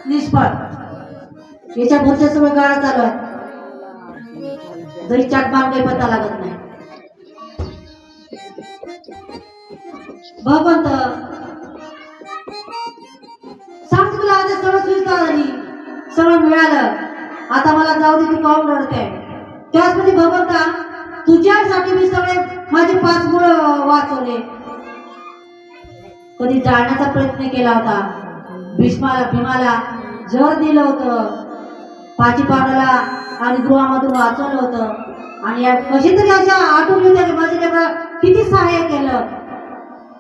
निष्फळ. याच्या पुढच्या सगळं गाळा चालू आहे. जरी चाटमान काही पत्ता लागत नाही. भगवंत सांग तुला आता सगळं सुविधा झाली, सगळं मिळालं, आता मला जाऊ दे, तू काहून रडते. त्याचमध्ये भगवंता तुझ्यासाठी मी सगळे माझे 5 गुण वाचवले. कधी जाळण्याचा प्रयत्न केला होता, भीमाला जर दिलं होतं, पाचीपावनाला आणि गृहामधून वाचवलं होतं, आणि कशी तरी अशा आठवली होत्या की माझ्या लेकराला किती सहाय्य केलं.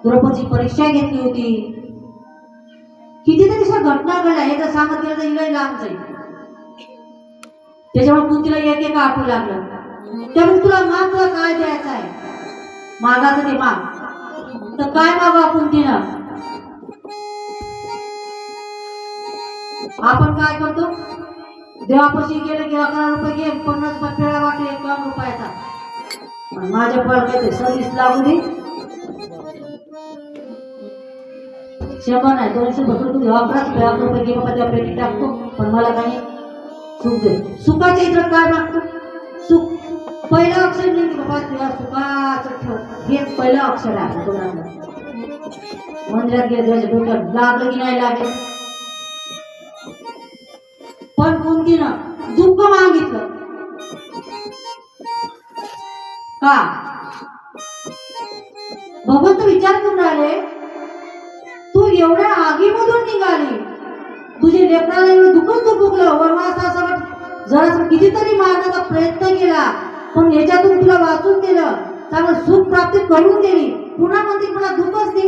द्रौपदीची परीक्षा घेतली होती, कितीतरी अशा घटना घडल्या. हे जर सांगत गेलं तर हिलाही लांब जाईल. त्याच्यामुळे कुंतीला एक एक आठवू लागलं. त्यामुळे तुला काय द्यायचं आहे, मागाचं ते माग. तर काय मागा कुंतीनं? आपण काय करतो, देवापाशी गेले की 11 रुपये घे, 50 पेळा वाटले 1 रुपयाचा. माझ्या पळकायचे सर्विस लागू दे, 100 नाही 200 भरपूर तू 11 रुपये घे बाबा, त्या पेटीत टाकतो, पण मला काही सुख दे. सुखाच्या इकडं काय मागतो? सुख. पहिलं अक्षर नाही की बाबा तुला सुखाचं ठेव, हे पहिलं अक्षर आहे तोंडातलं. मंदिरात गेले त्याच्या डोक्यात लागलं की नाही लागलं. पण कुंतीनं दुःख मागितलं का? भगवंत विचार करून राहिले, तू एवढ्या आगीमधून निघाली, तुझे लेकराला एवढं दुःखच दुखलं, वनवासासह जरा कितीतरी मारण्याचा प्रयत्न केला, पण याच्यातून तुला वाचून दिलं, चांगलं सुख प्राप्त करून दिली, पुन्हा म्हणते मला दुःखच दे.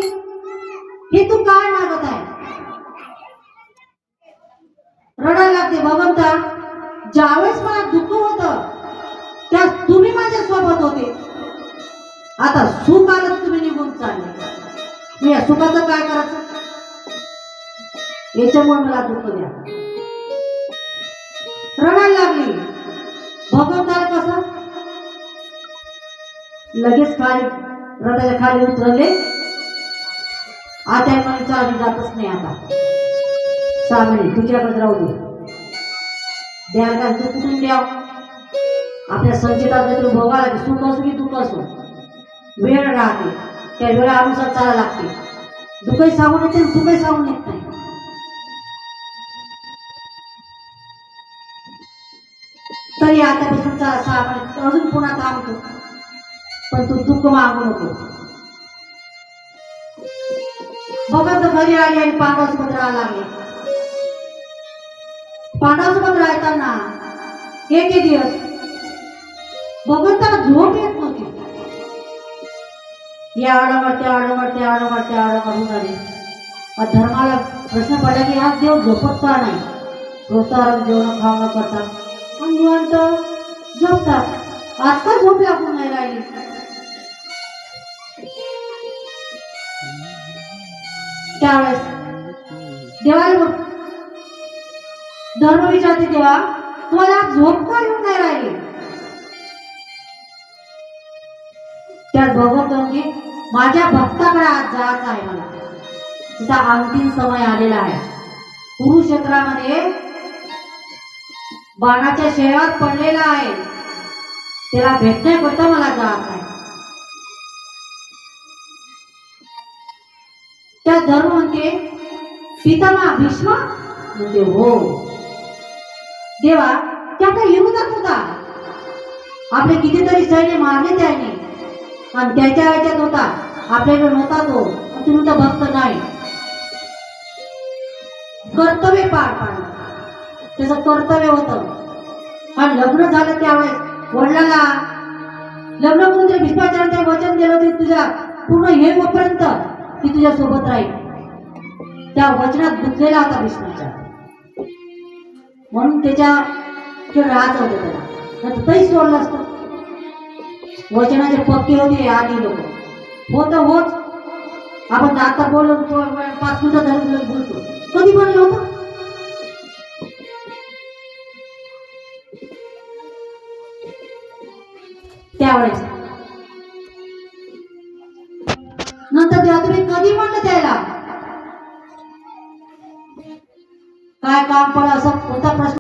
हे तू काय मागत आहे? रडायला लागते. भगवंता, ज्यावेळेस मला दुःख होतं त्या तुम्ही माझ्या सोबत होते, आता सुख आलं तुम्ही निघून चालले, मी या सुखाचं काय करायचं? याच्यामुळे मला दुःख द्या. रडायला लागली. भगवंताला कसं लगेच खाली रथाच्या खाली उतरले. आता मला चालली जातच नाही, आता 6 महिने तुझ्याकडे राहू दे. द्यायला काय तू कुठून द्याव? आपल्या संचितात तरी भोगाला की सुख असो की दुःख असो, वेळ राहते, त्या वेळानुसार चालायला लागते. दुःखही सांगून येते, सुखही सांगून येत नाही. तरी आतापासून 6 महिने अजून पुन्हा थांबतो, पण तू दुःख मागू नको. भगवंत घरी आले आणि पांडवासोबत राहायला लागले. पांडवासोबत राहताना एक दिवस भगवंताला झोप येत नव्हती. या आडोमड होऊन आले. धर्माला प्रश्न पडला की आज देव झोपत का नाही? रोजचा जेवण खावणं करतात आणि निवांत झोपतात, आज का झोप लागून नाही राहिली? त्यावेळेस देवाला धर्म विचारते, देवा तुम्हाला झोप का येऊन नाही राहिली? त्यात भगवंत म्हणजे माझ्या भक्ताकडे आज जायचं आहे, मला तिचा अंतिम समय आलेला आहे. कुरुक्षेत्रामध्ये बाणाच्या शेवात पडलेला आहे, त्याला भेटण्याकरता मला जायचं आहे. त्या धर्म म्हणते, पितामह भीष्म म्हणते, हो देवा त्या काय विरोधात होता, आपले कितीतरी सैन्य मारले त्याने, आणि त्याच्या ह्याच्यात होता, आपल्याकडे नव्हता तो, तुम्ही तर भक्त नाही. कर्तव्य पार पाडलं, त्याचं कर्तव्य होतं. आणि लग्न झालं त्यावेळेस वडिलाला लग्न करून ते भीष्माचार्याने वचन दिलं होते, तुझ्या पूर्ण हे होईपर्यंत ती तुझ्या सोबत राहील. त्या वचनात गुंतलेला होता भीष्माचार्य, म्हणून त्याच्या राहत होते त्याला, नाही तरी सोडलं असतं. वचनाचे पक्के होते आधी लोक, होत होच. आपण आता बोललो 5 मिनिटं झाली बोलतो, कधी बनलं होतं? त्यावेळेस नंतर तेव्हा तुम्ही कधी म्हणलं त्याला काय काम पडलं असं कोणता प्रश्न